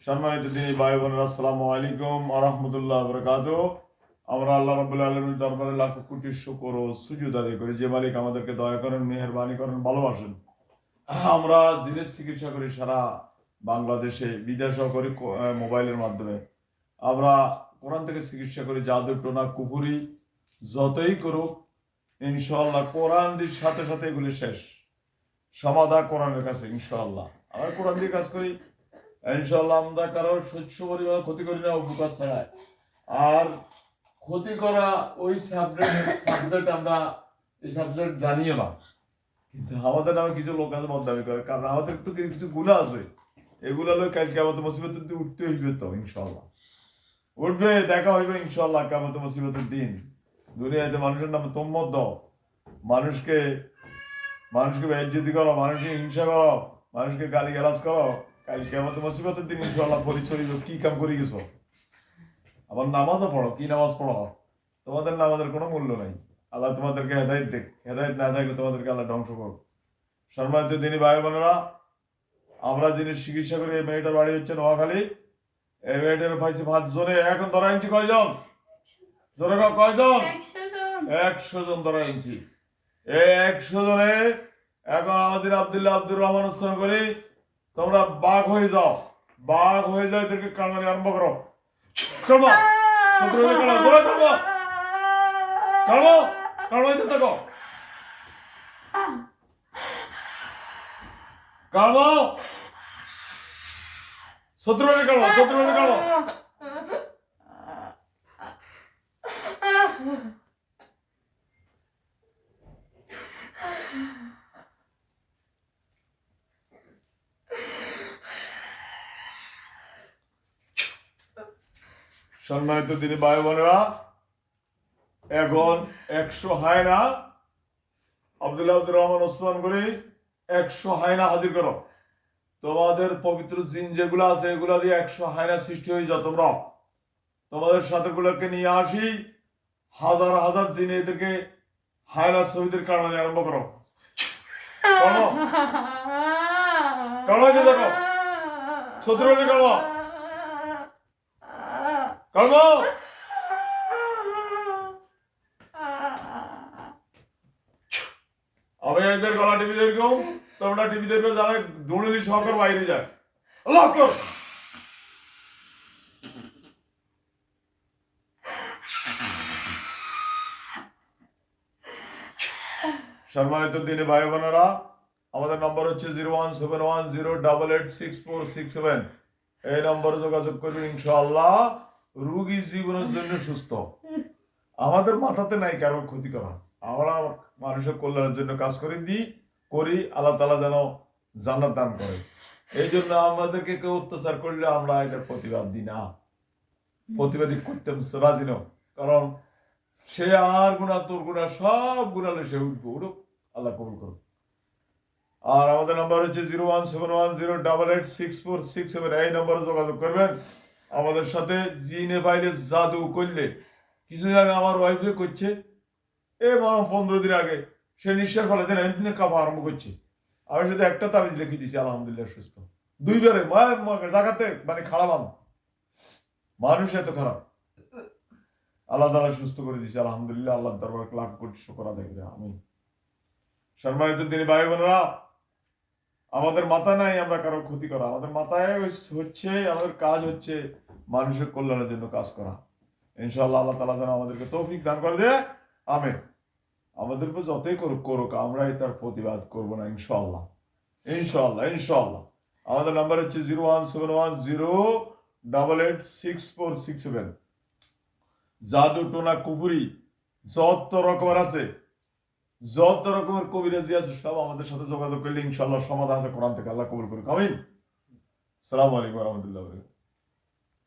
সম্মানিত দিনী ভাই বোনেরা, আসসালামু আলাইকুম ওয়া রাহমাতুল্লাহি ওয়া বারাকাতুহু। আমরা আল্লাহ রাব্বুল আলামিনের দরবারে লাখ কোটি শুকর ও সুজুদ আদায় করি, যে মালিক আমাদেরকে দয়া করেন, মেহেরবানি করেন, ভালোবাসেন। আমরা জিনের চিকিৎসা করি সারা বাংলাদেশে, বিদেশেও করি মোবাইলের মাধ্যমে। আমরা কোরআন থেকে চিকিৎসা করি, জাদু টোনা কুফুরি যতই করুক ইনশাআল্লাহ কোরআনের সাথে সাথে এগুলি শেষ। সমাধা কোরআনের কাছে ইনশাআল্লাহ। আমরা কোরআন দিয়ে কাজ করি ইনশাআল্লাহ। আমরা কারো শস্য পরিমাণ ক্ষতি করি না, উপকার ছাড়ায়। আর ক্ষতি করা ওই সাবজেক্ট আমরা এই সাবজেক্ট জানিও না, কিন্তু আমাদের নামে কিছু লোক আছে বদনামি করে, কারণ আমাদের তো কিছু গুণা আছে। এগুলো হলো কালকে আমাদের মুসিবতের দিন উঠতে হইবে, তো ইনশাআল্লাহ উঠবে, দেখা হইবে ইনশাআল্লাহ আমাদের মুসিবতের দিন। দুনিয়াতে মানুষের নামে তোমমত দাও, মানুষকে বেইজ্জতি করো, মানুষকে হিংসা করো, মানুষকে গালিগালাজ করো, কালকে আমাদের মুসিবতের দিন ইনশাআল্লাহ পরিচয় দিব কি কাম করে গেছো। আবার নামাজও পড়ো, কি নামাজ পড়ো, তোমাদের নামাজের কোনো মূল্য নাই। আল্লাহ তোমাদেরকে হেদায়েত দেখ, হেদায়েত না থাকলে তোমাদেরকে আল্লাহ ধ্বংস করো। সম্মানিত দিনী ভাই বোনেরা, আমরা যিনি চিকিৎসা করি, এই মেয়েটার বাড়ি হচ্ছে নোয়াখালী। এই মেয়েটার পাইছি 5 জনে। এখন ধরা ইঞ্চি কয়জন? ধরে কয়জন? 100 জন ধরা ইঞ্চি। এই 100 জনে এখন আমাদের আব্দুর রহমান উৎসন করি, তোমরা বাঘ হয়ে যাও, বাঘ হয়ে যাও, এদেরকে কামানি আরম্ভ করো। করবো শত্রুবাদী করো, শত্রুবাদী করো। সম্মানিত দিনী ভাই বোনেরা, এখন 100 হায়না আব্দুর রহমান ওসমান করে 100 হায়না হাজির করো। তোমাদের পবিত্র জিন যেগুলো আছে এগুলা দিয়ে 100 হায়না সৃষ্টি হয়ে যাও। তোমরা তোমাদের সাথে গুলোকে নিয়ে আসি, হাজার হাজার জিন এদেরকে হায়না শহীদের কারণে আরম্ভ করো। করো করো, দেখো শত্রুবাদী করো, করবো। আমি এদের গলা টিভি দেখো, তোমরা টিভি দেখবে, যারা দুর্নীতি সহকার বাইরে যায়। আল্লাহ আকবার। সম্মানিত দিনী ভাই বোনেরা, আমাদের নম্বর হচ্ছে 01710886467। এই নম্বরে যোগাযোগ করবেন ইনশাআল্লাহ। রোগী জীবনের জন্য সুস্থ। আমাদের মাথাতে নাই কারো ক্ষতি করা, আমরা মানুষের কল্যাণের জন্য কাজ করি। আল্লাহ তাআলা যেন জান্নাত দান করে। এই জন্য আমাদেরকে কেউ অত্যাচার করলে আমরা এটার প্রতিবাদ দিই না, প্রতিবাদী করতে রাজি নয়। কারণ সে আর গুণা তোর গুণা সব গুণালে সে উঠুক, আল্লাহ কবুল করুক। আর আমাদের নাম্বার হচ্ছে 01710886467। এই নম্বরে যোগাযোগ করবেন। আমাদের সাথে জিনে বাইরে জাদু করলে, কিছুদিন আগে আমার ওয়াইফে করছে, 15 দিন আগে সে নিঃশ্বাস ফেলাতে না কাপা আরম্ভ করছে। আমি শুধু একটা তাবিজ লিখে দিচ্ছি, আলহামদুলিল্লাহ সুস্থ। 2 বারে জায়গাতে মানে খারাপ মানুষ এত খারাপ, আল্লাহ তাআলা সুস্থ করে দিচ্ছে আলহামদুলিল্লাহ। আল্লাহ দরবারে লাখ কোটি শুকর আদায় করি আমি। সম্মানিত দিনী ভাই বোনেরা, আমাদের মাথায় নাই আমরা কারো ক্ষতি করা, আমাদের মাথায় হচ্ছে, আমাদের কাজ হচ্ছে মানুষের কল্যাণের জন্য কাজ করা। ইনশাআল্লাহ আল্লাহ তাআলা যেন আমাদেরকে তৌফিক দান করে দেয়। আমিন। আমাদের উপর যতই করুক আমরাই তার প্রতিবাদ করবো না ইনশাআল্লাহ, ইনশাআল্লাহ, ইনশাআল্লাহ। আমাদের নাম্বার হচ্ছে 01710886467। জাদু টোনা কুফুরি যত রকমের আছে, যত রকমের কবিরাজি আছে, সব আমাদের সাথে যোগাযোগ করলে ইনশাআল্লাহ সমাধান আছে কোরআন থেকে। আল্লাহ কবুল করুক, আমিন। আসসালামু আলাইকুম ওয়া রাহমাতুল্লাহি ওয়া বারাকাতুহু।